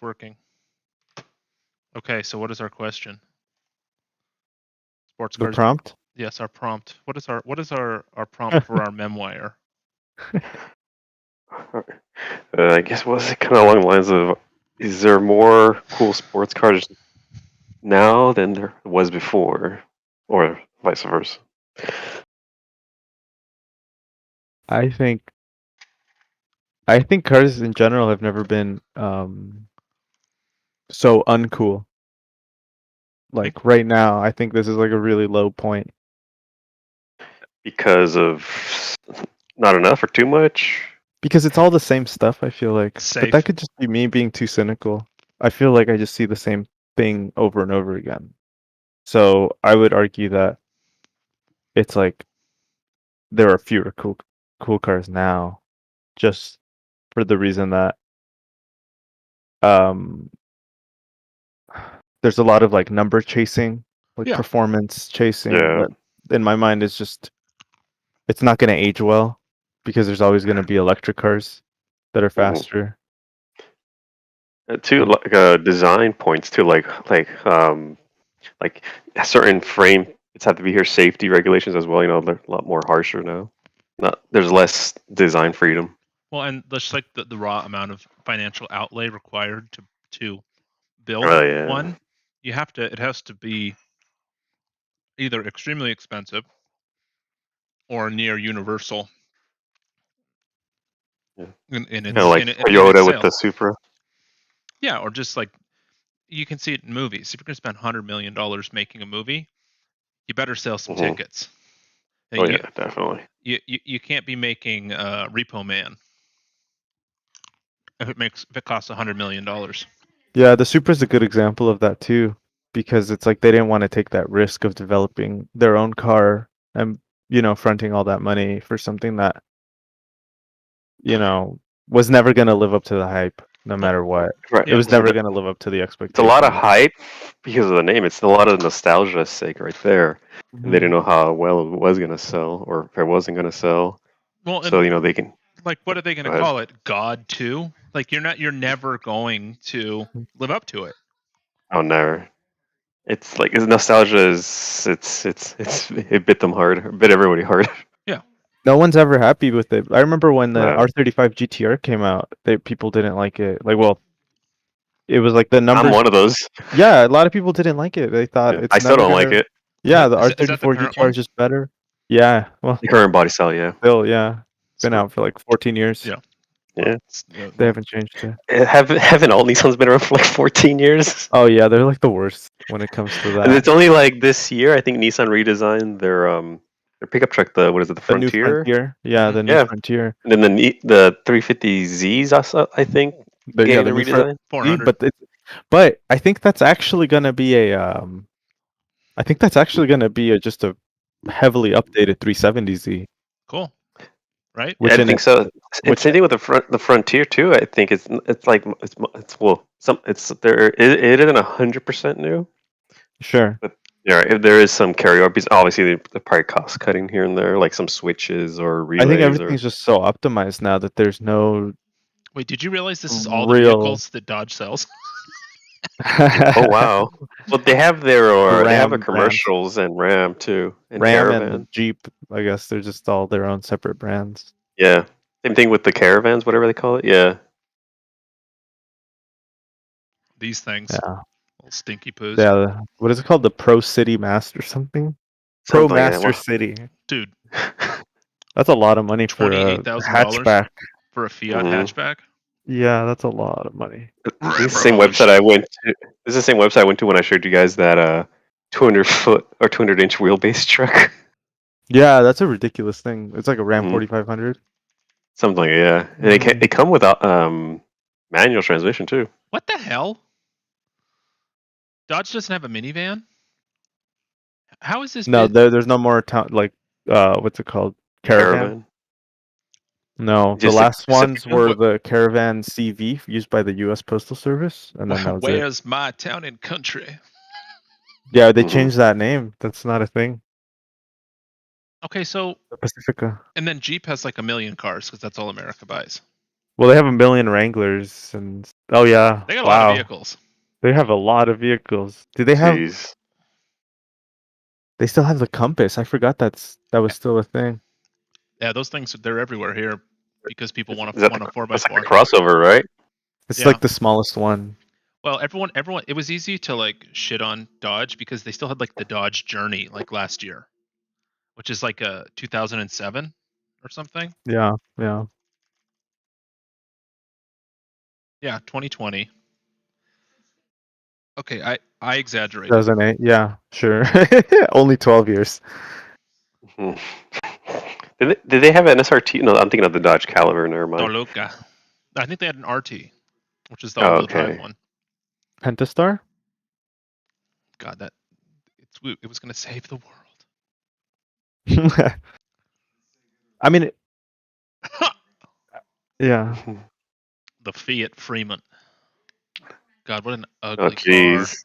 Working. Okay, so what is our question? Sports The cars. prompt? Yes, our prompt. What is our prompt for our memoir? I guess was it kind of along the lines of, is there more cool sports cars now than there was before, or vice versa? I think cars in general have never been so uncool. Like right now, I think this is like a really low point. Because of not enough or too much? Because it's all the same stuff, I feel like. Safe. But that could just be me being too cynical. I feel like I just see the same thing over and over again. So I would argue that it's like there are fewer cool cars now, just for the reason that there's a lot of like number chasing, like Yeah. performance chasing. Yeah. That in my mind is just, it's not going to age well because there's always going to be electric cars that are faster. Too, like design points too, like a certain frame. It's have to be here. Safety regulations as well. You know, they're a lot more harsher now. There's less design freedom. Well, and just like the raw amount of financial outlay required to build one, it has to be either extremely expensive or near universal. Yeah. In Kind its, of like in Toyota its with the sales. Supra. Yeah, or just like you can see it in movies. If you're going to spend $100 million making a movie, you better sell some tickets. Oh yeah, definitely. You can't be making Repo Man if it costs $100 million. Yeah, the Supra's a good example of that too, because it's like they didn't want to take that risk of developing their own car and, you know, fronting all that money for something that, you know, was never going to live up to the hype no matter what. Right. It was never going to live up to the expectation. It's a lot of hype because of the name. It's a lot of nostalgia's sake right there. And they didn't know how well it was going to sell or if it wasn't going to sell. Well, so, you know, they can... Like, what are they going to call it? God 2? Like, you're never going to live up to it. Oh, never. It's like nostalgia is it bit them hard, it bit everybody hard. Yeah. No one's ever happy with it. I remember when the R35 GTR came out, people didn't like it. Like, well, it was like the number. I'm one of those. Yeah, a lot of people didn't like it. They thought it's. I still don't like it. Yeah, the R34 GTR is just better. Yeah, well, the current body style, yeah. Still, yeah, been out for like 14 years. Yeah. Yeah. They haven't changed it. Haven't all Nissans been around for like 14 years? Oh yeah, they're like the worst when it comes to that. And it's only like this year, I think Nissan redesigned their pickup truck, the Frontier? The new Frontier. Yeah, the new Frontier. And then the 350Zs also, I think, the redesign. 400. But I think that's actually gonna be just a heavily updated 370Z. Cool. Right? Yeah, I think so. It's same thing with the Frontier too. I think it isn't 100% new. Sure. But yeah, if there is some carryover, obviously the probably cost cutting here and there, like some switches or relays. I think everything's just so optimized now that there's no. Wait, did you realize this is all the vehicles that Dodge sells? Oh wow! Well, they have they have commercials and Ram too, and Ram Caravan. and Jeep. I guess they're just all their own separate brands. Yeah, same thing with the Caravans, whatever they call it. Yeah. These things. Yeah. Little stinky poos. Yeah. What is it called? The Pro City Master something? Pro Master City. Dude. That's a lot of money for a hatchback. For a Fiat hatchback? Yeah, that's a lot of money. This is the same website I went to. This is the same website I went to when I showed you guys that 200-foot or 200-inch wheelbase truck. Yeah, that's a ridiculous thing. It's like a Ram 4500. Something like yeah. And they come with manual transmission too. What the hell? Dodge doesn't have a minivan? How is this? No, there's no more what's it called? Caravan. No, the last ones were the Caravan CV used by the U.S. Postal Service, and then that was Where's my town and country? Yeah, they changed that name. That's not a thing. Okay, so the Pacifica. And then Jeep has like 1 million cars because that's all America buys. Well, they have 1 million Wranglers, and oh yeah, They got a wow, lot of vehicles. they have a lot of vehicles. Do they have? Jeez. They still have the Compass. I forgot that was still a thing. Yeah, those things, they're everywhere here because people want Is that a 4x4. that's like the crossover, right? It's Yeah. like the smallest one. Well, everyone, it was easy to like shit on Dodge because they still had like the Dodge Journey like last year, which is like a 2007 or something. Yeah, yeah. Yeah, 2020. Okay, I exaggerated. 2008. Yeah, sure. Only 12 years. Hmm. Did they have an SRT? No, I'm thinking of the Dodge Caliber. Never mind. Toluca. I think they had an RT, which is the Oh, all-wheel drive okay. one. Pentastar? God, it was gonna save the world. I mean, yeah. The Fiat Freeman. God, what an Oh, ugly car. jeez.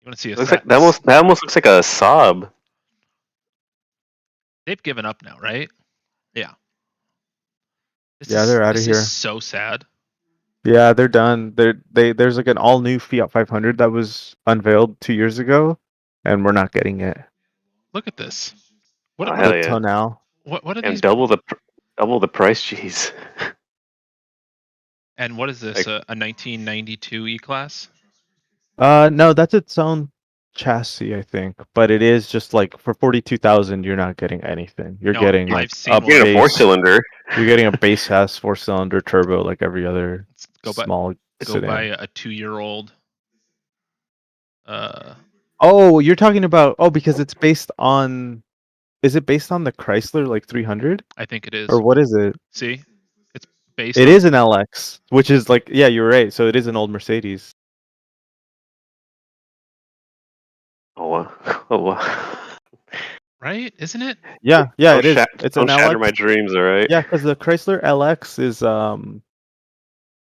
You want to see a Looks like that almost looks like a Saab. They've given up now, right? Yeah. They're out of This here. is so sad. Yeah, they're done. There's like an all new Fiat 500 that was unveiled 2 years ago, and we're not getting it. Look at this. Oh, What hell The yeah. Tonal. What are And these? double the price, jeez. And what is this? Like- A 1992 E-Class? No, that's its own chassis, I think. But it is just like for 42,000, you're not getting anything. You're No, getting I've like seen a one. You're getting a base. 4-cylinder. You're getting a base ass 4-cylinder turbo like every other small Go buy sedan. a 2-year-old. Oh, you're talking about because it's based on. Is it based on the Chrysler like 300 I think it is. or what is it? See, it's based. It is an LX, which is like yeah, you're right. So it is an old Mercedes. Oh wow. Oh wow. Right? Isn't it? Yeah, it is. It's an Don't shatter LX. my dreams, all right? Yeah, because the Chrysler LX is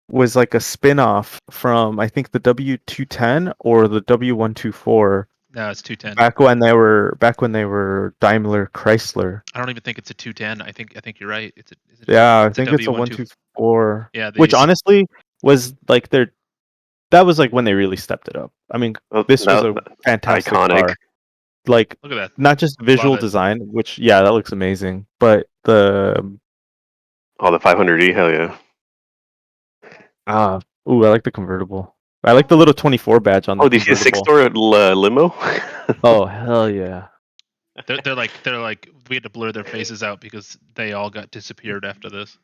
was like a spin-off from I think the W210 or the W124 No, it's 210. back when they were Daimler Chrysler. I don't even think it's a 210. I think you're right. Yeah, I it's think it's a W124. 124. Yeah, Which honestly was like that was like when they really stepped it up. I mean, Well, this was a fantastic iconic. car. Like Look at that. not just visual Love it. design, which yeah, that looks amazing, but the Oh, the 500e, hell yeah. I like the convertible. I like the little 24 badge on the Oh, did you see the convertible. 6-door limo? Oh hell yeah! They're like we had to blur their faces out because they all got disappeared after this.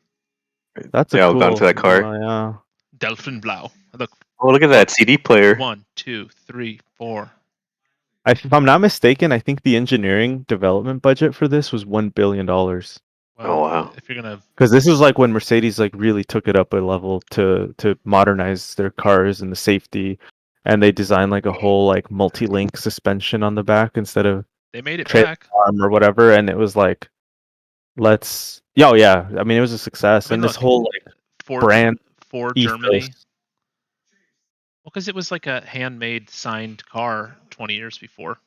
That's They a all cool. got into that car. Yeah. Delfinblau. Look. Oh, look at that CD player. 1, 2, 3, 4. If I'm not mistaken, I think the engineering development budget for this was $1 billion. Well, Oh, wow. If you're gonna, Because this is like when Mercedes like really took it up a level to modernize their cars and the safety, and they designed like a whole like multi-link suspension on the back instead of they made it trailer back. arm or whatever, and it was like, yeah. I mean, it was a success, I mean, and this look, whole like brand for ethos. Germany. Well, because it was like a handmade signed car 20 years before.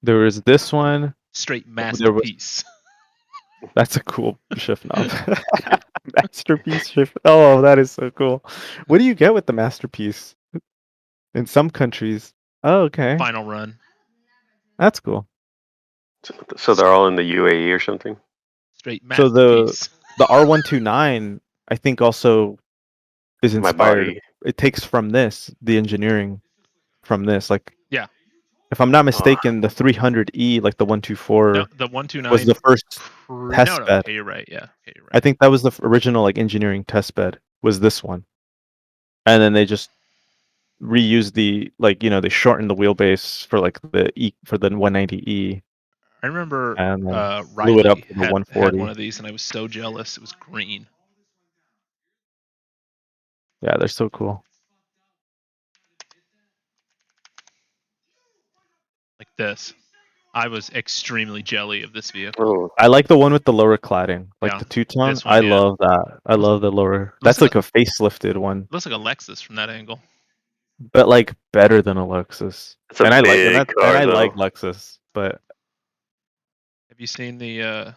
There was this one. Straight masterpiece. That's a cool shift knob. Masterpiece shift. Oh, that is so cool. What do you get with the masterpiece? In some countries. Oh, okay. Final run. That's cool. So they're all in the UAE or something? Straight masterpiece. So the R129, I think, also is inspired. It takes from this, the engineering from this. Like, yeah. If I'm not mistaken, the 300E, like the 124, no, the 129 was the first test bed. Okay, you're right. Yeah, okay, you're right. I think that was the original like engineering test bed. Was this one, and then they just reused the they shortened the wheelbase for like the 190E. I remember blew it up Riley to the 140. had one of these, and I was so jealous. It was green. Yeah, they're so cool. Like this. I was extremely jelly of this vehicle. Oh, I like the one with the lower cladding, like the two-tone. this one, I love that. I love the lower. That's like a facelifted one, Looks like a Lexus from that angle. but like better than a Lexus. It's a And I big like car, and I though. like Lexus, but Have you seen the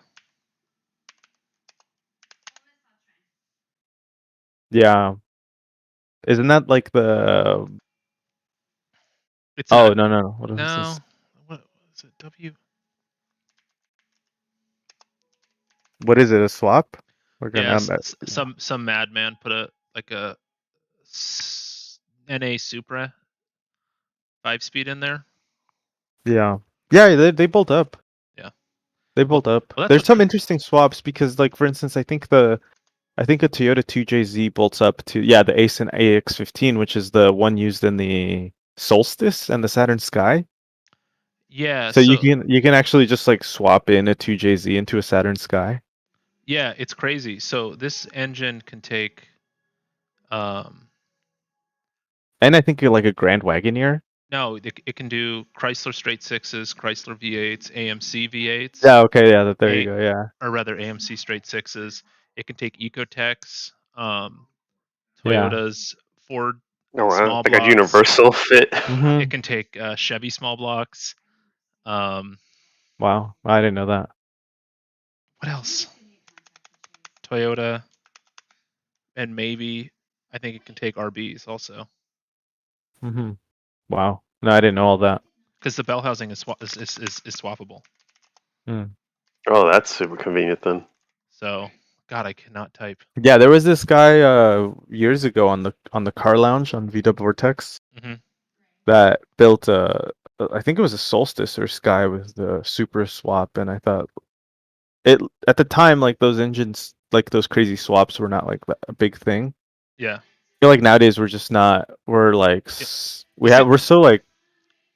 Yeah. Isn't that like the? It's Oh a no. What was no. this? What is it? W. What is it? A swap? Yeah, some madman put a NA Supra 5-speed in there. Yeah, they bolt up. Yeah, They bolt up. well, There's some interesting swaps because, like, for instance, I think a Toyota 2JZ bolts up to the Ace and AX15, which is the one used in the Solstice and the Saturn Sky. Yeah, so you can actually just like swap in a 2JZ into a Saturn Sky. Yeah, it's crazy. So this engine can take And I think like a Grand Wagoneer. no, it can do Chrysler straight sixes, Chrysler V8s, AMC V8s. Yeah, okay, yeah, there you go, yeah. Or rather AMC straight sixes. It can take Ecotechs, Yeah. Toyotas, Ford Oh wow, small like blocks. a universal fit. It can take Chevy small blocks. Wow, I didn't know that. What else? Toyota, and maybe I think it can take RBs also. Wow, no, I didn't know all that. Because the bell housing is swappable. Oh, that's super convenient then. So, God, I cannot type. Yeah, there was this guy years ago on the car lounge on VW Vortex that built I think it was a Solstice or Sky with the Supra swap, and I thought it at the time, like, those engines, like those crazy swaps were not like a big thing. Yeah. I feel like nowadays we're just not. We're like we're so like,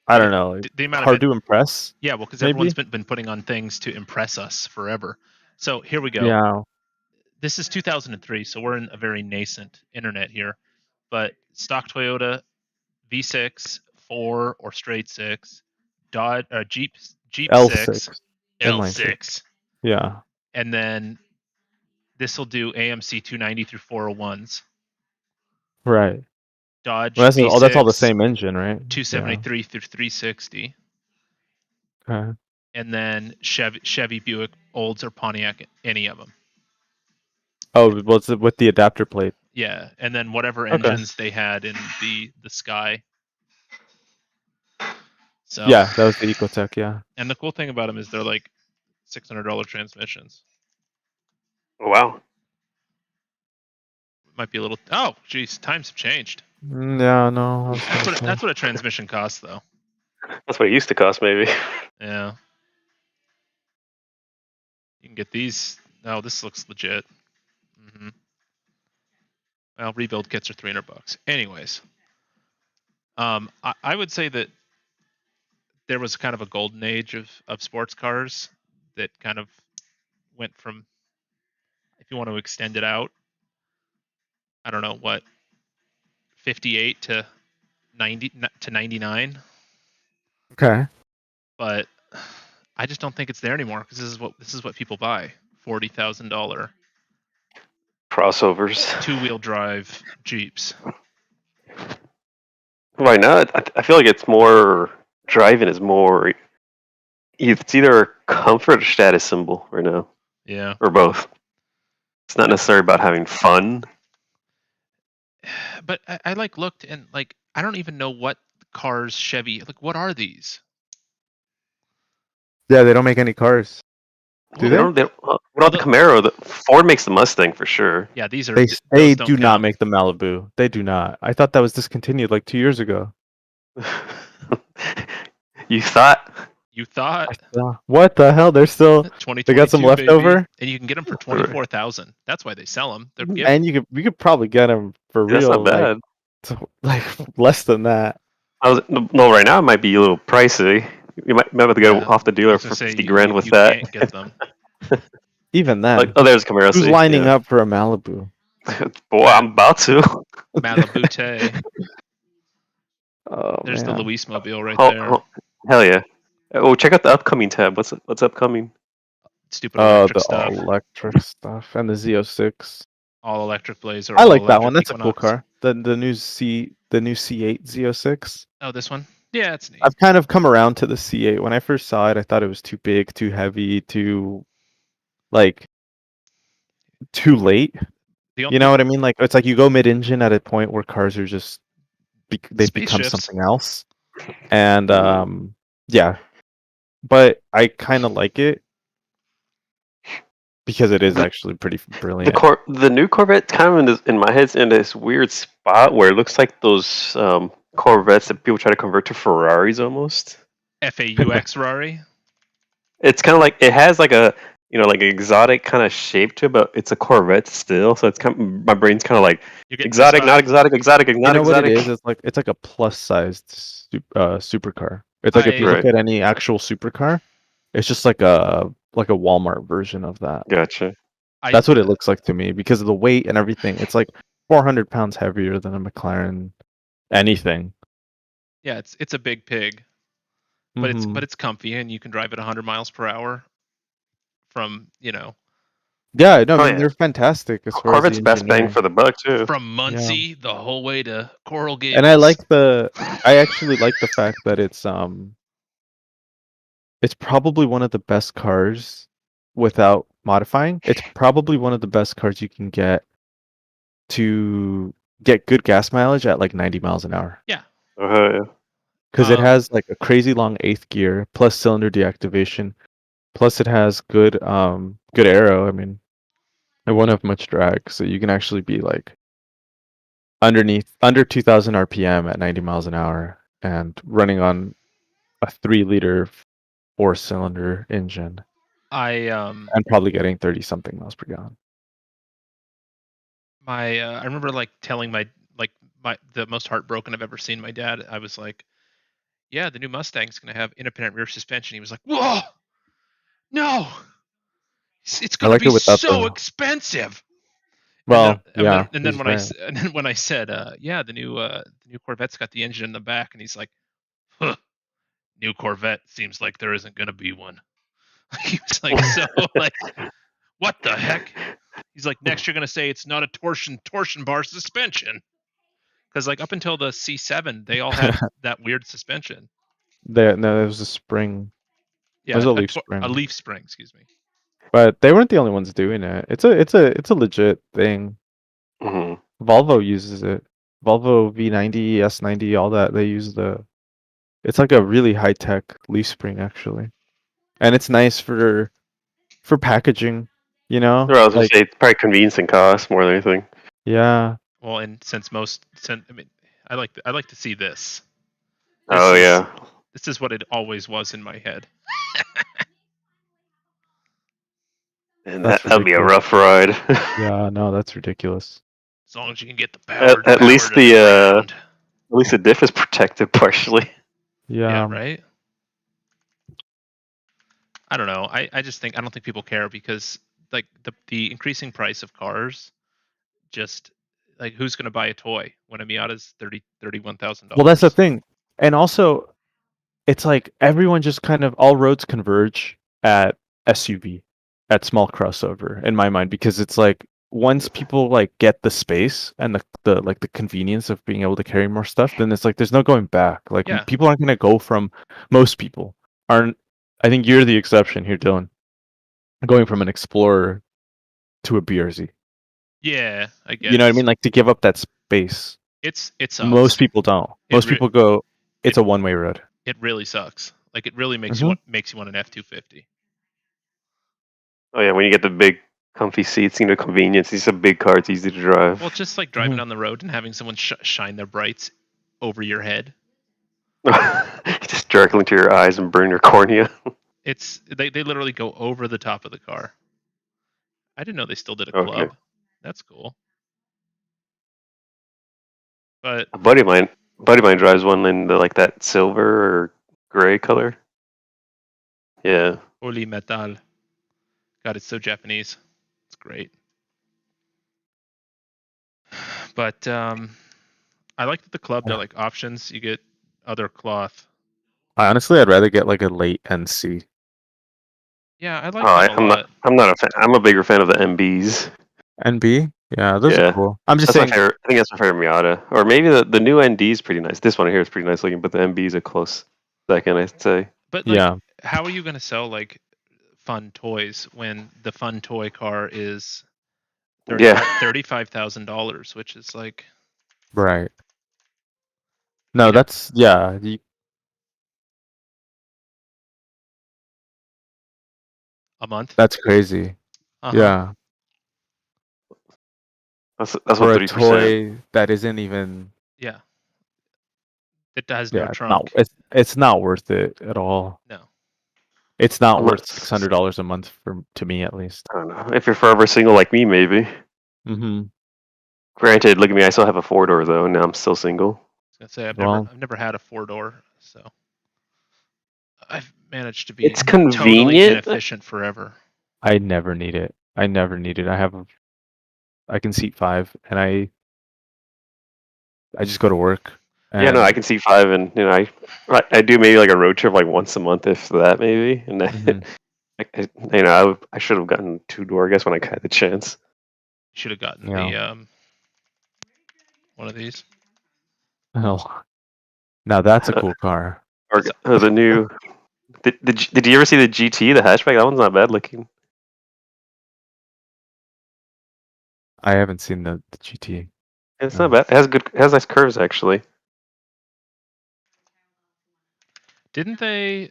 I don't know, like, the amount hard to impress. Yeah, well, because everyone's been putting on things to impress us forever. So here we go. Yeah. This is 2003, so we're in a very nascent internet here. But stock Toyota V6, 4 or straight 6, Dodge, Jeep L6, 6, L6. Yeah. And then this will do AMC 290 through 401s. Right. Dodge Well, V6, that's all the same engine, right? 273 through 360. Okay. And then Chevy, Buick, Olds, or Pontiac, any of them. Oh, well, it's with the adapter plate. Yeah, and then whatever engines they had in the Sky. So yeah, that was the Ecotech. Yeah. And the cool thing about them is they're like $600 transmissions. Oh, wow. Might be a little. Oh, geez, times have changed. Yeah, no. That's what a transmission costs, though. That's what it used to cost, maybe. Yeah. You can get these. Oh, this looks legit. Well, rebuild kits are $300. Anyways, I would say that there was kind of a golden age of sports cars that kind of went from, if you want to extend it out, I don't know what, 58 to 90 to 99. Okay. But I just don't think it's there anymore because this is what people buy. $40,000 crossovers, 2-wheel drive Jeeps. Right now, I feel like it's more driving is more. It's either a comfort or status symbol right now. Yeah. Or both. It's not necessarily about having fun. But I like looked and like I don't even know what cars Chevy, like, what are these? Yeah, they don't make any cars. Do they? What about the Camaro? The Ford makes the Mustang for sure. Yeah, these are. They do not make the Malibu. They do not. I thought that was discontinued like 2 years ago. You thought? What the hell? They're still. They got some leftover, baby. And you can get them for 24,000. That's why they sell them. And you could probably get them for real. That's not bad. Like less than that. No, right now it might be a little pricey. You might be able to get off the dealer for 50 grand with that. Can't get them. Even then. Like, there's Camaro. Who's lining up for a Malibu? Boy, I'm about to. Malibu Tay. Oh, there's man. the Luis Mobile right there. Hell yeah. Oh, check out the upcoming tab. What's upcoming? Stupid electric the stuff. all electric stuff and the Z06. All electric Blazer. I like that one. That's Equinox. A cool car. The new C8 Z06. Oh, this one? Yeah, it's neat. I've kind of come around to the C8. When I first saw it, I thought it was too big, too heavy, too late. You know what I mean? Like it's like you go mid-engine at a point where cars are just they've become Spaceships. something else, and yeah. But I kind of like it because it is actually pretty brilliant. The new Corvette kind of in my head's in this weird spot where it looks like those Corvettes that people try to convert to Ferraris almost. FAUX Ferrari. It's kind of like it has like a like an exotic kind of shape to it, but it's a Corvette still. So it's kind of, my brain's kind of like exotic, not exotic, exotic, not you know exotic. What it is? It's like a plus-sized supercar. It's like if you look at any actual supercar, it's just like a Walmart version of that. Gotcha. That's what it looks like to me because of the weight and everything. It's like 400 pounds heavier than a McLaren anything. Yeah, it's a big pig, but it's comfy and you can drive at 100 miles per hour from Yeah, no, I mean they're fantastic as far Corvette's as the best bang for the buck too. From Muncie the whole way to Coral Gables. And I actually like the fact that it's probably one of the best cars without modifying. It's probably one of the best cars you can get to get good gas mileage at like 90 miles an hour. Yeah. Because it has like a crazy long 8th gear plus cylinder deactivation, plus it has good aero. I mean, it won't have much drag, so you can actually be like under 2,000 RPM at 90 miles an hour and running on a 3-liter 4-cylinder engine. And probably getting 30 something miles per gallon. I remember like telling the most heartbroken I've ever seen my dad. I was like, yeah, the new Mustang's going to have independent rear suspension. He was like, whoa, no, it's going to be so expensive. Well, and then when I said, yeah, the new Corvette's got the engine in the back, and he's like, huh, new Corvette seems like there isn't going to be one. He was like, so like, what the heck? He's like, next you're going to say it's not a torsion bar suspension. Because like up until the C7, they all had that weird suspension. No, it was a spring. Yeah, it was a leaf spring. A leaf spring, excuse me. But they weren't the only ones doing it. It's a legit thing. Mm-hmm. Volvo uses it. Volvo V90, S90, all that. They use it's like a really high tech leaf spring actually, and it's nice for packaging. You know, I was gonna say it's probably convenience and cost more than anything. Yeah. Well, and I mean, I like to see this. This is what it always was in my head. And that'd be a rough ride. Yeah, no, that's ridiculous. As long as you can get the power. At least the diff is protected partially. Yeah. Right. I don't know. I just think I don't think people care because like the increasing price of cars, just like who's going to buy a toy when a Miata's $31,000? Well, that's the thing, and also, it's like everyone just kind of all roads converge at SUV, at small crossover in my mind, because it's like once people like get the space and the convenience of being able to carry more stuff, then it's like there's no going back. Like people aren't going to go from most people aren't. I think you're the exception here, Dylan. Going from an Explorer to a BRZ. Yeah, I guess. You know what I mean? Like to give up that space. It's most people don't. Most people go. It's a one-way road. It really sucks. Like it really makes you want an F-250. Oh yeah, when you get the big comfy seats, convenience. It's a big car. It's easy to drive. Well, just like driving down the road and having someone shine their brights over your head. Just directly into your eyes and burn your cornea. They literally go over the top of the car. I didn't know they still did a club. That's cool. But a buddy of mine drives one in like that silver or gray color. Yeah. Holy metal. God, it's so Japanese. It's great. But I like that the club, they're like options. You get other cloth. I'd rather get like a late NC. Yeah, I like them a lot. I'm not a fan. I'm a bigger fan of the MBs. NB? Yeah, those are cool. I'm just saying. I think that's my favorite Miata. Or maybe the new ND is pretty nice. This one here is pretty nice looking, but the MB is a close second, I'd say. But like, how are you going to sell like fun toys when the fun toy car is $35,000, which is like Right. No, You know- that's yeah. a month. That's crazy. Uh-huh. Yeah. That's For what a 3%. toy that isn't even. Yeah. It has Yeah, no trunk. it's not worth it at all. No. It's not worth Unless- $600 a month to me at least. I don't know. If you're forever single like me, maybe. Mm-hmm. Granted, look at me. I still have a 4-door though, and now I'm still single. I was gonna say Well- I've never had a 4-door, so I've managed to be It's totally convenient. inefficient forever. I never need it. I can seat 5, and I just go to work. Yeah, no, I can see 5, and I do maybe like a road trip like once a month, if that, maybe. And Mhm. I should have gotten 2-door, I guess, when I had the chance. Should have gotten Yeah. the one of these. Oh, now that's a cool car. Or the new. Did you ever see the GT, the hatchback? That one's not bad looking. I haven't seen the GT. It's not bad. It has nice curves actually. Didn't they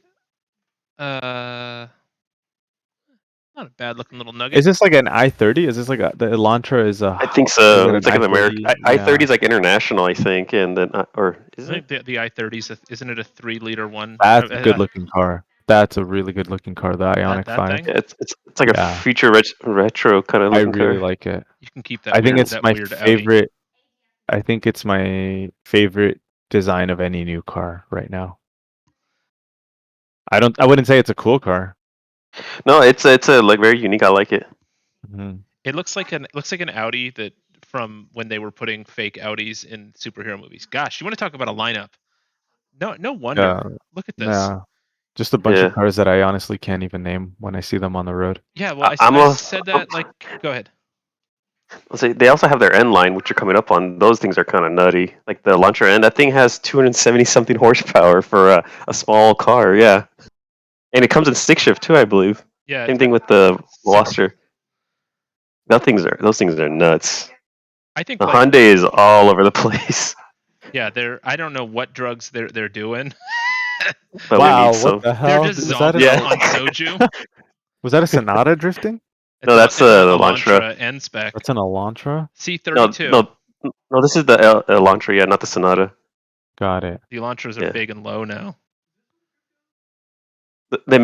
not a bad looking little nugget. Is this like an i30? Is this like the Elantra is a? I think Is so. it It's like an American. i30? I-30 is like international, I think, and then or is I it? think the i30s, isn't it a 3-liter one? That's a good looking car. That's a really good looking car. The Ioniq that 5. thing? Yeah, it's like Yeah. a future retro kind of I looking really car. like it. You can keep that. I think weird, it's that my weird Audi. favorite. I think it's my favorite design of any new car right now. I wouldn't say it's a cool car. No, it's a like very unique. I like it. Mhm. It looks like an Audi that from when they were putting fake Audis in superhero movies. Gosh, you want to talk about a lineup? No wonder. Yeah. Look at this. Nah, just a bunch Yeah. of cars that I honestly can't even name when I see them on the road. Yeah, well, I said that like. Go ahead. Let's see, they also have their N line, which are coming up on. Those things are kind of nutty. Like the Elantra N, that thing has 270 something horsepower for a small car. Yeah, and it comes in stick shift too, I believe. Yeah. Same thing with the Veloster. Those things are nuts. I think The like, Hyundai is all over the place. yeah, I don't know what drugs they're doing. But Wow, we need some. what the They're hell? just Was that zombies Yeah. on soju. was that a Sonata drifting? No, that's it's an the Elantra. N spec. That's an Elantra? C32. No, this is the Elantra, yeah, not the Sonata. Got it. The Elantras are Yeah. big and low now. They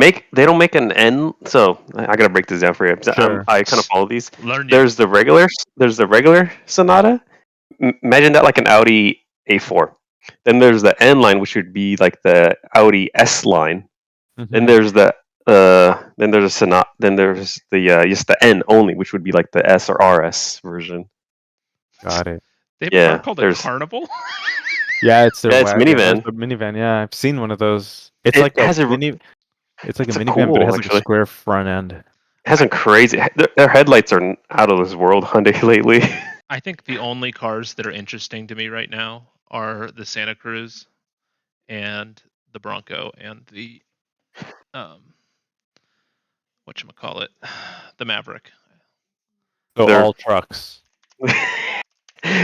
don't make an N, so I gotta break this down for you. Sure. I kind of follow these. Learn you. There's the regular Sonata. Imagine that like an Audi A4. Then there's the N line, which would be like the Audi S line. Then Mhm. there's a Sonata. Then there's the just the N only, which would be like the S or RS version. Got it. They have yeah, a car called a there's- Carnival. Yeah, it's their Yeah, it's wagon. minivan. A minivan. Yeah, I've seen one of those. It's It like a has a- mini. It's like a it's a minivan, but it cool, has like a actually. square front end. It has some crazy. Their headlights are out of this world Hyundai lately. I think the only cars that are interesting to me right now are the Santa Cruz and the Bronco and the whatchamacallit, the Maverick. So They're- all trucks.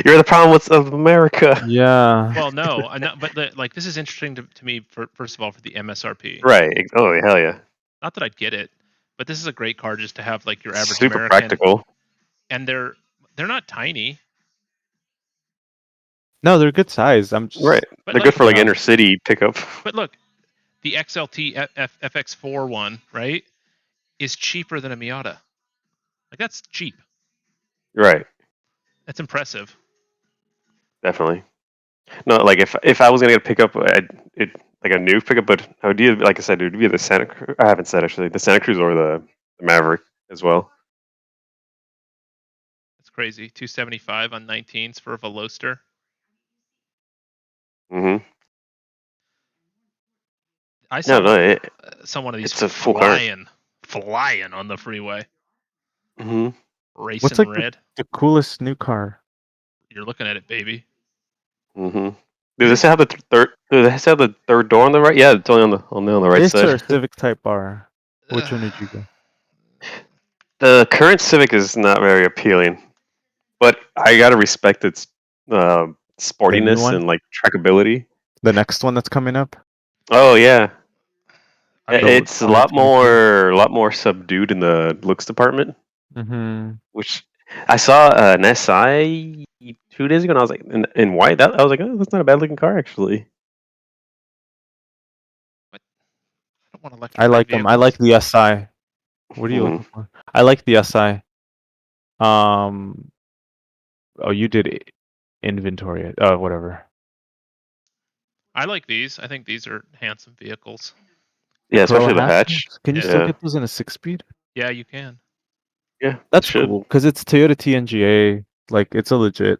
You're the problem with of America. Yeah. Well, no, but this is interesting to me. First of all, for the MSRP. Right. Oh hell yeah. Not that I'd get it, but this is a great car just to have like your average Super American. practical. And they're not tiny. No, they're good size. I'm just Right. But They're like- good for like Yeah. inner city pickup. But look, the XLT FX4 one, right, is cheaper than a Miata. Like that's cheap. Right. That's impressive. Definitely. No, like if I was gonna get a pickup, it like a new pickup, but I would do, like I said, it would be the Santa Cruz. I haven't said actually the Santa Cruz or the Maverick as well. That's crazy. 275 on 19s for a Veloster. Mm-hmm. I saw No, some one of these it's a full car. flying on the freeway, mm-hmm. racing What's like red. the coolest new car? You're looking at it, baby. Mm-hmm. Does this have the third? Does this have the third door on the right? Yeah, it's only on the right This side. or a Civic Type R? Which one did you go? The current Civic is not very appealing. But I gotta respect its The new sportiness one, and like trackability. the next one that's coming up. Oh yeah, I mean, it's a lot more subdued in the looks department. Mm-hmm. Which I saw an SI 2 days ago, and I was like, in white. I was like, oh, that's not a bad looking car actually. I don't want electric. I like them. I like the SI. What are you looking for? I like the SI. Oh, you did inventory. Oh, whatever. I like these. I think these are handsome vehicles. Yeah, Corolla especially the hatch. Can you Yeah. still get those in a 6-speed? Yeah, you can. Yeah, That's should. cool because it's Toyota TNGA. Like it's a legit.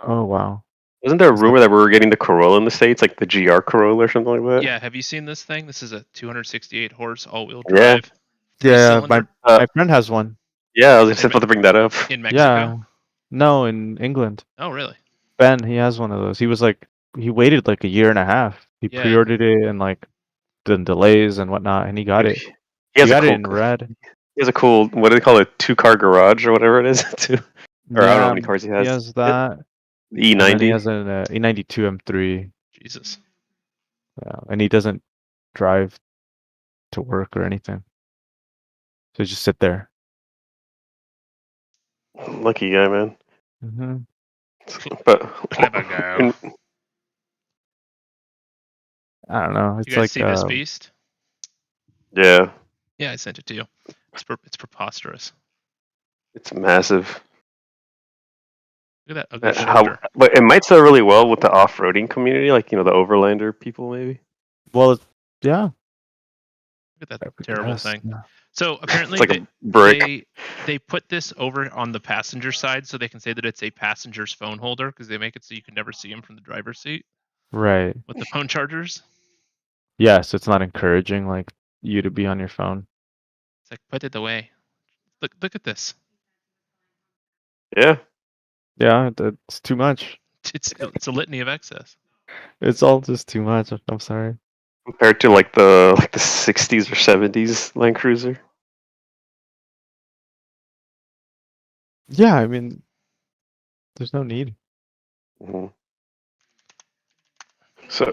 Oh wow. Wasn't there a rumor that we were getting the Corolla in the States, like the GR Corolla or something like that? Yeah, have you seen this thing? This is a 268 horse all-wheel Yeah. drive. Yeah, Three-cylinder my friend has one. Yeah, I was just about to bring that up. in Mexico. Yeah. No, in England. Oh, really? Ben, he has one of those. He was like, he waited like a year and a half. He Yeah. pre-ordered it and like the delays and whatnot, and he got it. He got it in red. He has a cool, what do they call it, 2-car garage or whatever it is, too. Or I don't know how many cars he has. He has that. The And then he E90. has an E92 M3. Jesus. Yeah, and he doesn't drive to work or anything. So he just sit there. Lucky guy, man. Mm-hmm. But Clever girl. I don't know. It's You guys like see this beast? yeah, Yeah, I sent it to you. It's preposterous. it's massive. Look at that ugly shoulder. But it might sell really well with the off-roading community, like the overlander people, maybe. well, yeah. Look at that terrible thing. Yeah. So apparently It's like a brick. they put this over on the passenger side so they can say that it's a passenger's phone holder because they make it so you can never see him from the driver's seat Right. with the phone chargers. Yeah, so it's not encouraging like you to be on your phone. It's like put it away. Look at this. Yeah. Yeah, that's too much. It's a litany of excess. It's all just too much. I'm sorry. Compared to like the 60s or 70s Land Cruiser. Yeah, I mean, there's no need. Mm-hmm. So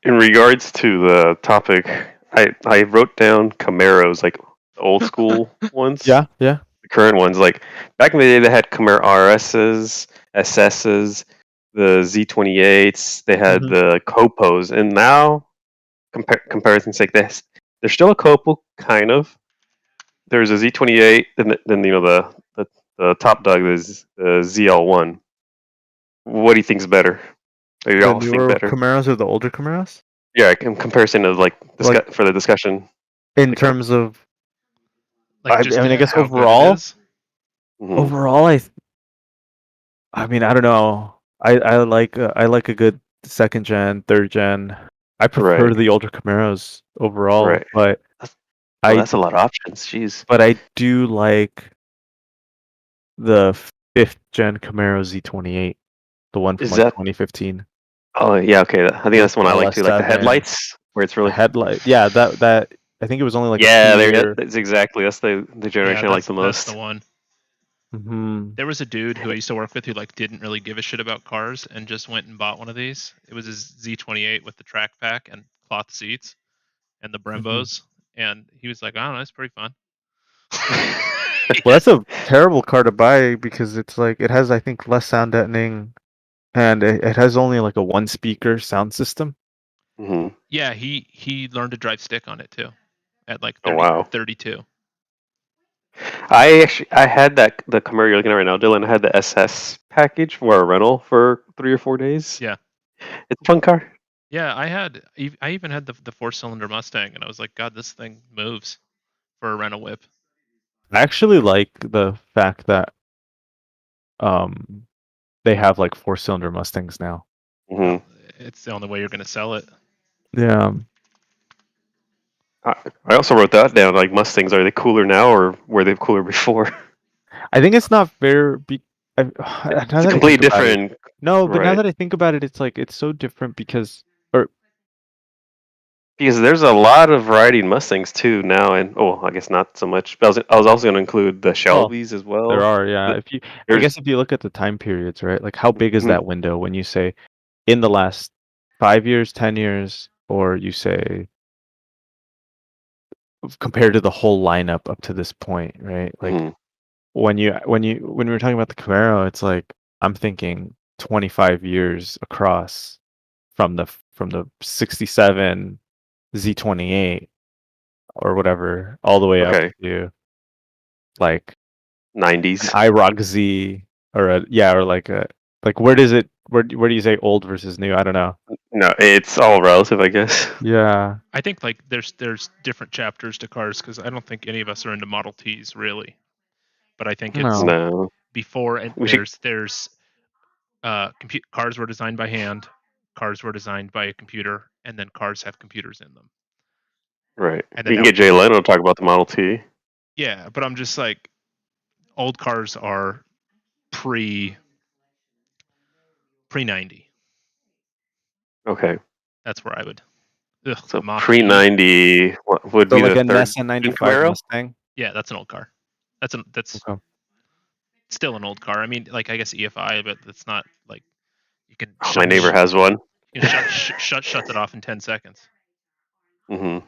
in regards to the topic, I wrote down Camaros, like old school ones. Yeah. The current ones, like back in the day, they had Camaro RSs, SSs, the Z28s. They had the Copos, and now, comparisons like this, there's still a Copo, kind of. There's a Z28, then the top dog is the ZL1. What do you think's better? Or you all think better? Camaros or the older Camaros? Yeah, in comparison of for the discussion. In terms of, like, I mean, I guess overall, I mean, I don't know. I like a good second gen, third gen. I prefer the older Camaros overall, but that's a lot of options. Jeez. But I do like the 5th gen Camaro Z28, the one from 2015. Oh yeah, okay. I think that's one I like too. Like the headlights, where it's really headlight. Yeah, that I think it was only like that's exactly that's the generation I like the most. That's the one. Mm-hmm. There was a dude who I used to work with who like didn't really give a shit about cars and just went and bought one of these. It was his Z28 with the track pack and cloth seats and the Brembos, and he was like, I don't know, it's pretty fun. Well, that's a terrible car to buy because it's like it has, I think, less sound deadening, and it has only like a 1-speaker sound system. Mm-hmm. Yeah, he learned to drive stick on it too, at like 32. I had the Camaro you're looking at right now, Dylan. I had the SS package for a rental for 3 or 4 days. Yeah, it's a fun car. Yeah, I even had the 4-cylinder Mustang, and I was like, God, this thing moves for a rental whip. I actually like the fact that they have like 4-cylinder Mustangs now. Mm-hmm. It's the only way you're going to sell it. Yeah. I also wrote that down. Like, Mustangs, are they cooler now or were they cooler before? I think it's not fair. It's completely different. No, but now that I think about it, it's like it's so different because Because there's a lot of variety in Mustangs too now, and I guess not so much. But I was also going to include the Shelbys as well. There are, yeah. I guess if you look at the time periods, right? Like how big is that window when you say in the last 5 years, 10 years, or you say compared to the whole lineup up to this point, right? Like when we were talking about the Camaro, it's like I'm thinking 25 years across from the 67 Z28 or whatever all the way up to like 90s IROC Z or where do you say old versus new? I don't know. No, it's all relative, I guess. Yeah. I think like there's different chapters to cars because I don't think any of us are into Model Ts really, but I think it's before and there's cars were designed by hand, cars were designed by a computer, and then cars have computers in them. Right. And we can get Jay Leno to talk about the Model T. Yeah, but I'm just like, old cars are pre 90. Okay. That's where I would. So pre 90, what would be like the a Nessa 95 Mustang? Yeah, that's an old car. That's still an old car. I mean, like I guess EFI, but it's not like you can. My neighbor has one. You can shuts it off in 10 seconds. Mm-hmm.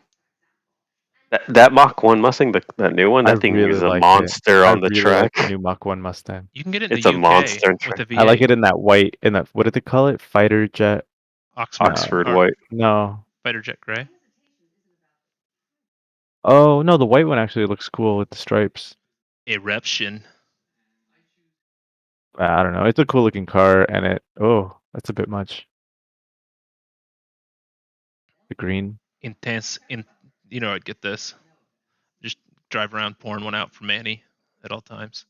That Mach 1 Mustang, that new one, that thing is a monster on the track. Like the new Mach 1 Mustang. You can get it in it's the a UK monster. with a V8. I like it in that white, what did they call it? Fighter jet. Oxford white. No. Fighter jet gray. Oh no, the white one actually looks cool with the stripes. Eruption. I don't know. It's a cool looking car, and that's a bit much. The green. Intense. I'd get this. Just drive around pouring one out for Manny at all times.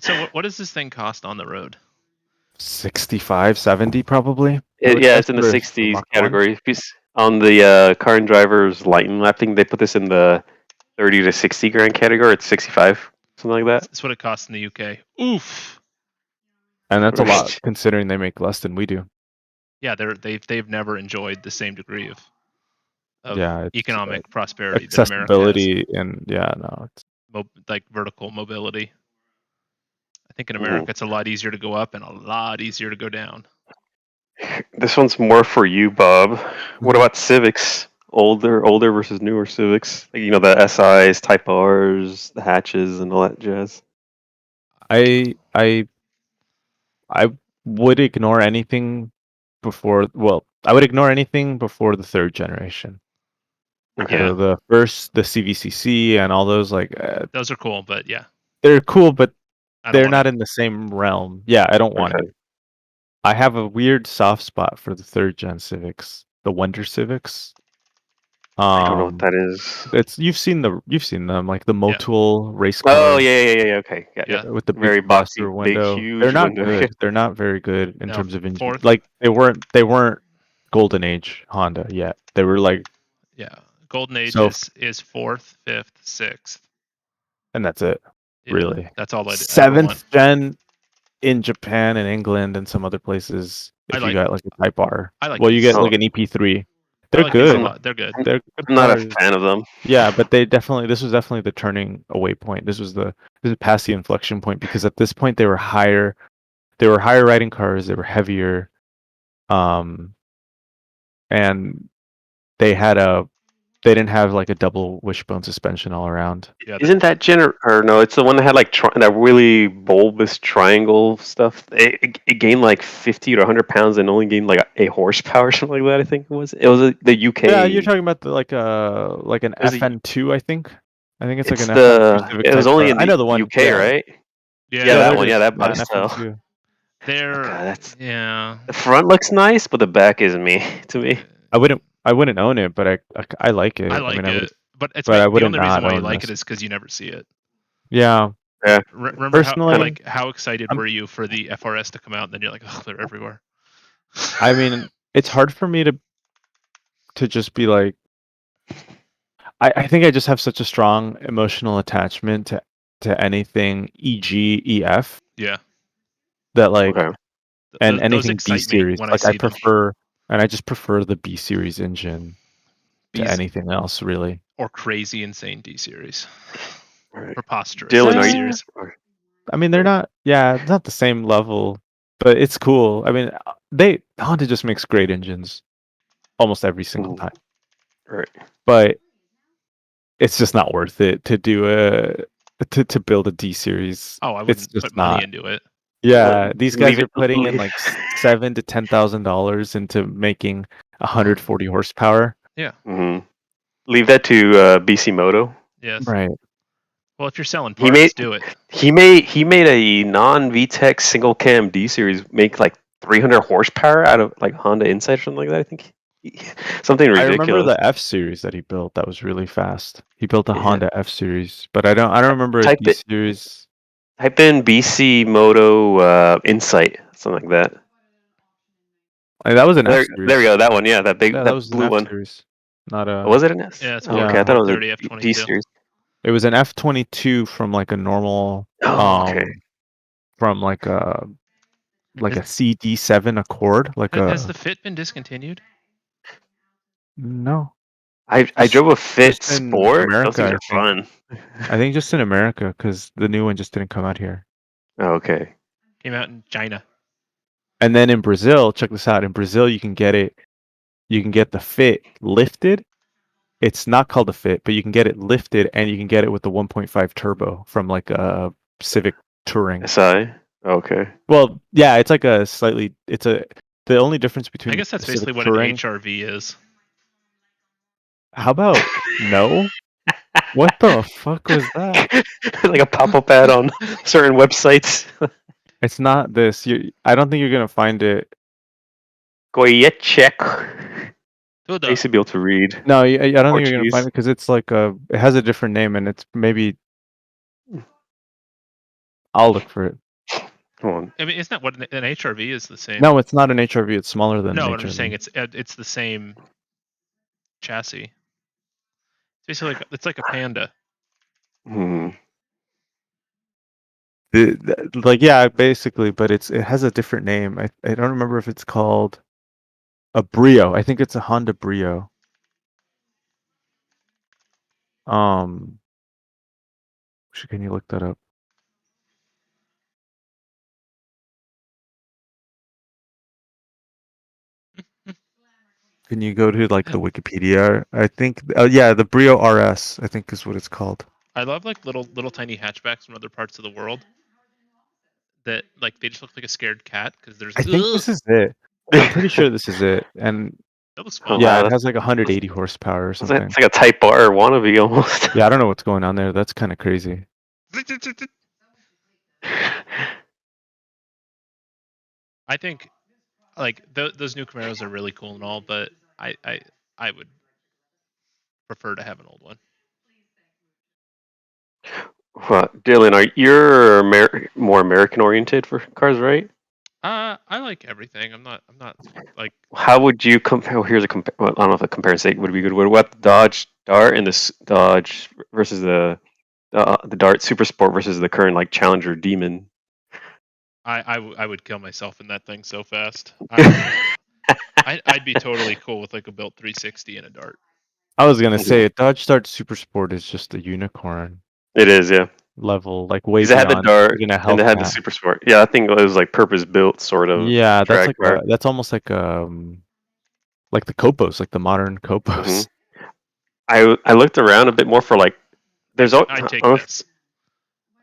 So what does this thing cost on the road? 65, 70 probably. It's in the 60s category. On the Car and Driver's Lightning Lap thing, they put this in the 30 to 60 grand category. It's 65, something like that. That's what it costs in the UK. Oof. And that's a lot considering they make less than we do. Yeah, they've never enjoyed the same degree of economic like prosperity, accessibility, and it's like vertical mobility. I think in America it's a lot easier to go up and a lot easier to go down. This one's more for you, Bob. What about Civics? Older versus newer Civics? Like, the SIs, Type Rs, the hatches, and all that jazz. I would ignore anything before. Well, I would ignore anything before the third generation. Okay. So the first, the CVCC, and all those those are cool, but yeah, they're cool, but they're not in the same realm. Yeah, I don't want it. I have a weird soft spot for the third gen Civics, the Wonder Civics. I don't know what that is. You've seen them like the Motul race car. Oh yeah, okay, yeah. With the very boxy window. Big, huge. They're not window. good. They're not very good in terms of engine. Like they weren't golden age Honda yet. They were like golden age is fourth, fifth, sixth, and that's it. Yeah, really, that's all. Seventh gen in Japan and England and some other places. If you got like a Type R, you get like an EP3. They're good. They're good. They're good. I'm not a fan of them. Yeah, but this was definitely the turning away point. This is past the inflection point, because at this point they were higher riding cars, they were heavier, and they didn't have like a double wishbone suspension all around. Yeah, isn't that no? It's the one that had like that really bulbous triangle stuff. It gained like 50 to 100 pounds and only gained like a horsepower or something like that. I think it was the UK. Yeah, you're talking about an FN2. I think it's like an FN2. It was only in the one, UK, right? Yeah, that one. Yeah, that body style. The front looks nice, but the back is to me. I wouldn't own it, but I like it. I like it, but the only reason why you like it is because you never see it. Yeah. Remember how excited were you for the FRS to come out, and then you're like, oh, they're everywhere. I mean, it's hard for me to just be like. I think I just have such a strong emotional attachment to anything EG, EF. Yeah. That and anything B series. Like I And I just prefer the B series engine to B's- anything else, really. Or crazy, insane D series. Right. Preposterous Dylan, D are you- series. I mean, they're not. Yeah, it's not the same level, but it's cool. I mean, Honda just makes great engines almost every single time. Right. But it's just not worth it to do to build a D series. Oh, I It's wouldn't just put money not. into it. Yeah, Well, these guys leave are it- putting in leave- like $7,000 to $10,000 into making 140 horsepower. Mhm. Leave that to BC Moto. Yes. Right. Well, if you're selling He parts, made- do it. He made a non-VTEC single cam D series make like 300 horsepower out of like Honda Insight or something like that. I think something I ridiculous. remember the F series that he built. That was really fast. He built a Yeah. Honda F series, but I don't remember a Type D it- series. Type in BC Moto Insight, something like that. Like, that was an There, F series. there we go. That one, yeah, that big, Yeah, that was an blue F one. series. Not a. Was it an S? Yeah, it's Oh, okay, I thought it was a 30 D F22. series. It was an F22 from like a normal. Oh, okay. From like a CD7 Accord, like Has a the Fit been discontinued? no. I Just- drove a Fit just in Sport. America, Those things I are think. fun. I think just in America because the new one just didn't come out here. Oh, okay. Came out in China. And then in Brazil, check this out. In Brazil, you can get it. You can get the Fit lifted. It's not called the Fit, but you can get it lifted, and you can get it with the 1.5 turbo from like a Civic Touring. SI. Okay. Well, yeah, it's like a slightly. It's a. The only difference between I guess that's the Civic basically what Touring. an HRV is. How about no? What the fuck was that? Like a pop-up ad on certain websites. It's not this. I don't think you're gonna find it. Goyechek. Dude, I used to be able to read. No, I don't think you're gonna Portuguese. find it because it's like a. It has a different name, and it's maybe. I'll look for it. Come on. I mean, isn't that what an HRV is? The same. No, it's not an HRV. It's smaller than No, an what I'm just HRV. saying it's the same chassis. It's basically it's like a Panda. Hmm. Like yeah, basically, but it has a different name. I don't remember if it's called a Brio. I think it's a Honda Brio. Can you look that up? Can you go to like the Wikipedia? I think yeah, the Brio RS, I think is what it's called. I love like little tiny hatchbacks from other parts of the world that like they just look like a scared cat because there's. I think this is it. I'm pretty sure this is it. And That looks Oh, fun. yeah, wow, it has like 180 horsepower or It's something. like a Type R wannabe almost. Yeah, I don't know what's going on there. That's kind of crazy. I think like those new Camaros are really cool and all, but I would prefer to have an old one. Well, Dylan, you're more American oriented for cars, right? I like everything. I'm not like How would you compare? Oh, here's a compare. Well, I don't know if a comparison would be good. What the Dodge Dart and this Dodge versus the Dart Super Sport versus the current like Challenger Demon? I would kill myself in that thing so fast. I'd be totally cool with like a built 360 and a Dart. I was gonna say a Dodge Dart Super Sport is just a unicorn It is, yeah. level, like way 'Cause they had the beyond Dart even a and they had the Hellcat. Super Sport. Yeah, I think it was like purpose built sort of. Yeah, that's track like car. that's almost like the Copos, like the modern Copos. I looked around a bit more for like. There's all. I'd take I this.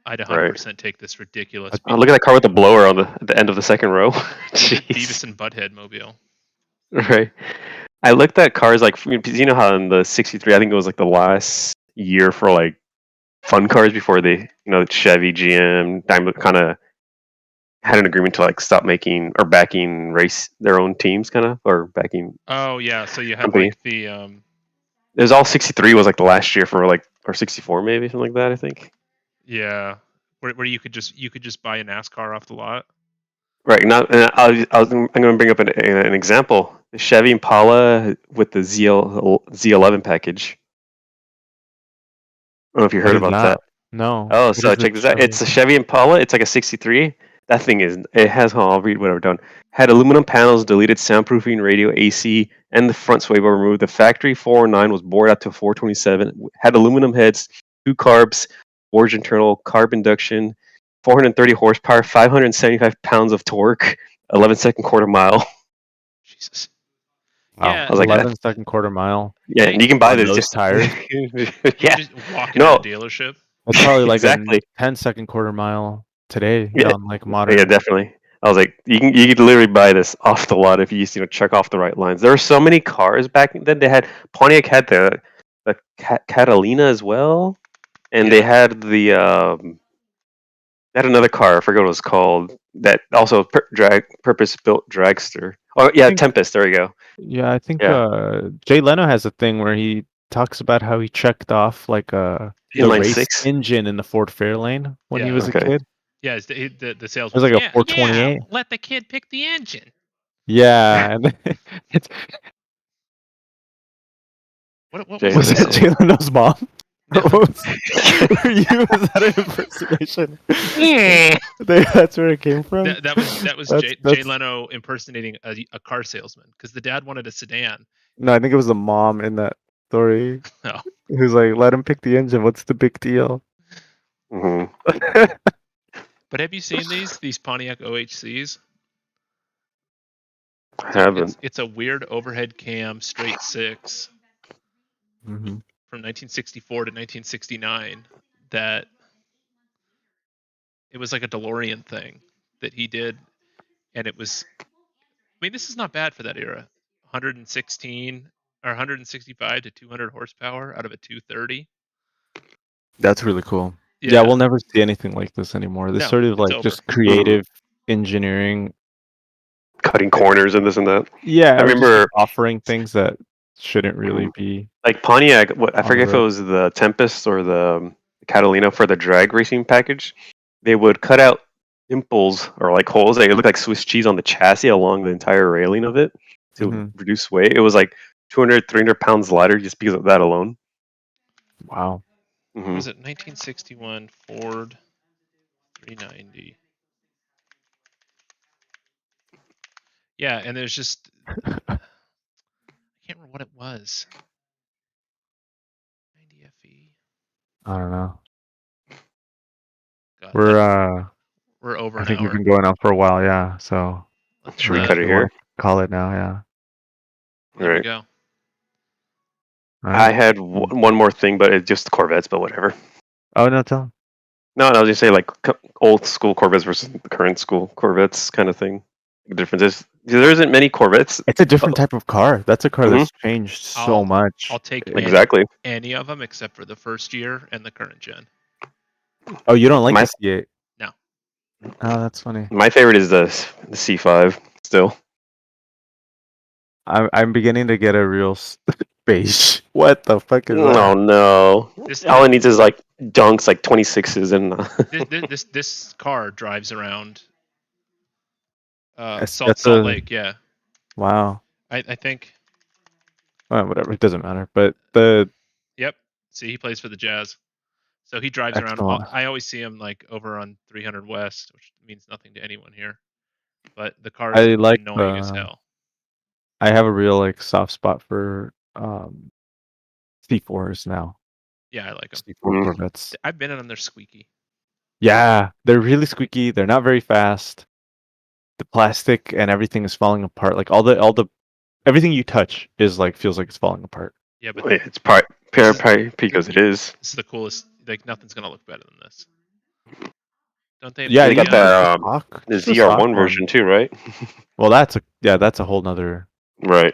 I'd 100% take this ridiculous. look at that car with the blower on the end of the second row. Jeez. Beavis and Butthead mobile. Right. I looked at cars like you know how in the '63, I think it was like the last year for like fun cars before they, Chevy, GM, Daimler kind of had an agreement to like stop making or backing race their own teams, kind of, or backing. Oh yeah, so you have Company. like the It was all '63 was like the last year for like or '64 maybe something like that. I think. yeah, where you could just buy a NASCAR off the lot. Right. Now, I'm going to bring up an example. The Chevy Impala with the Z11 package. I don't know if you heard What is about that. No. Oh, What so is check the this out. It's a Chevy Impala. It's like a '63. That thing it has, I'll read what I've done. Had aluminum panels, deleted soundproofing, radio, AC, and the front sway bar removed. The factory 409 was bored out to 427. Had aluminum heads, 2 carbs, forged internal, carb induction, 430 horsepower, 575 pounds of torque, 11-second quarter mile. Jesus. Wow. Yeah, I was like, 11-second quarter mile. yeah, and you can buy on this those just tires. You yeah, just walk into no, a dealership. It's probably like exactly. a 10-second quarter mile today Yeah, on like modern. yeah, definitely. I was like, you could literally buy this off the lot if you just check off the right lines. There were so many cars back then. They had Pontiac had the Catalina as well, and they had the they had another car. I forget what it was called. That also purpose built dragster. Oh yeah, Tempest. There you go. Yeah, I think Yeah. Jay Leno has a thing where he talks about how he checked off like the Inline race 6? engine in the Ford Fairlane when he Yeah. was a Okay. kid. Yeah, the It salesman. was like a Yeah, 428. let the kid pick the engine. Yeah, and it's What Jay was was this? it Jay Leno's mom? No. Were was that an impersonation? That's where it came from. That was Jay Leno impersonating a car salesman because the dad wanted a sedan. No, I think it was the mom in that story. Oh. Who's like, let him pick the engine. What's the big deal? Mm-hmm. But have you seen these Pontiac OHCs? I haven't. It's a weird overhead cam straight 6 Mm-hmm. from 1964 to 1969 that it was like a DeLorean thing that he did, and it was. I mean, this is not bad for that era. 116 or 165 to 200 horsepower out of a 230. That's really cool. Yeah, we'll never see anything like this anymore. This sort of like just creative engineering, cutting corners and this and that. Yeah, I remember just offering things that shouldn't really be. Like Pontiac, I forget if it was the Tempest or the Catalina for the drag racing package. They would cut out dimples or like holes that look like Swiss cheese on the chassis along the entire railing of it to reduce weight. It was like 200, 300 pounds lighter just because of that alone. Wow. Mm-hmm. Was it 1961 Ford 390? Yeah, and there's just I can't remember what it was. 90 FE. I don't know. God, we're over. I think we've been going on for a while, yeah. So should we cut it here? Call it now, yeah. There we go. I had one more thing, but it's just Corvettes, but whatever. Oh, no, tell them. No, I was just say like old school Corvettes versus the current school Corvettes kind of thing. The difference is there isn't many Corvettes. It's a different type of car. That's a car that's changed so much. I'll take any of them except for the first year and the current gen. Oh, you don't like the C8? No. Oh, that's funny. My favorite is the C5 still. I'm beginning to get a real beige. What the fuck is that? Oh no! All it needs is like dunks, like 26s, and this car drives around Salt Lake. Yeah. Wow. I think. Well, whatever. It doesn't matter. But Yep. See, he plays for the Jazz, so he drives around. I always see him like over on 300 West, which means nothing to anyone here. But the car is annoying as hell. I have a real like soft spot for C4s now. Yeah, I like them. C4 Corvettes. I've been in them. They're squeaky. Yeah, they're really squeaky. They're not very fast. The plastic and everything is falling apart. Like all the everything you touch is like feels like it's falling apart. Yeah, but it's probably because it is. This is the coolest. Like nothing's gonna look better than this. Don't they? Yeah, they got the ZR1 version too, right? Well, that's a whole nother. Right.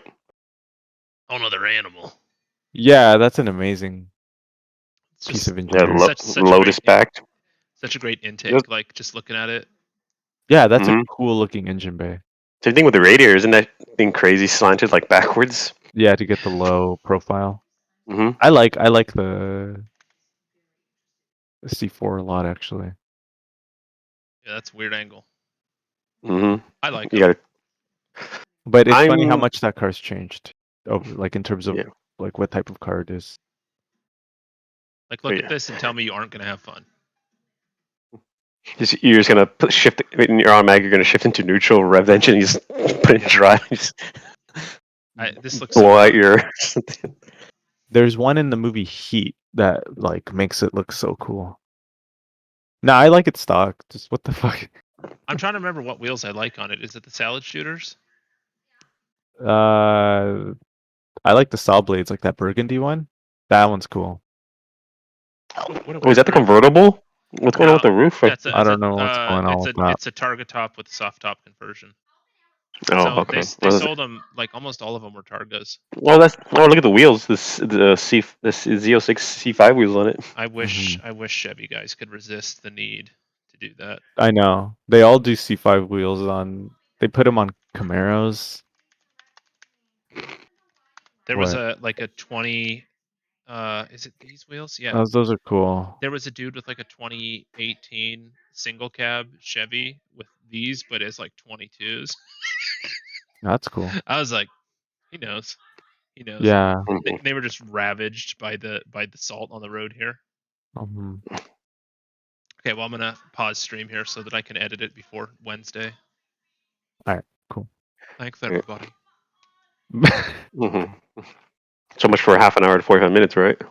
Whole nother animal. Yeah, that's an amazing piece of engineering. Lotus backed. Such a great intake. Like just looking at it. Yeah, that's a cool looking engine bay. Same thing with the radiator. Isn't that thing crazy slanted like backwards? Yeah, to get the low profile. Mm-hmm. I like the C4 a lot actually. Yeah, that's a weird angle. Mm-hmm. I like it. But it's funny how much that car's changed over, like in terms of like what type of car it is. Like look at this and tell me you aren't gonna have fun. You're just gonna shift in your automatic. You're gonna shift into neutral, rev the engine, you just put it in drive. You just This looks blow so out fun. your. There's one in the movie Heat that like makes it look so cool. No, I like it stock. Just what the fuck? I'm trying to remember what wheels I like on it. Is it the salad shooters? I like the saw blades, like that burgundy one. That one's cool. What a Oh, is that the weird roof. convertible? What's going on No, with the roof? That's I don't know what's going on with that. it's a Targa top with a soft top conversion. Oh, So okay. they sold them, like almost all of them were Targas. Oh, look at the wheels. The Z06 C5 wheels on it. I wish Chevy guys could resist the need to do that. I know. They all do C5 wheels on. They put them on Camaros. There was What? a 20. Is it these wheels? Yeah. Those are cool. There was a dude with like a 2018 single cab Chevy with these, but it's like 22s. That's cool. I was like, he knows. He knows. Yeah. They were just ravaged by the salt on the road here. Mhm. Okay, well I'm gonna pause stream here so that I can edit it before Wednesday. All right. Cool. Thanks everybody. Mm-hmm. So much for half an hour to 45 minutes, right?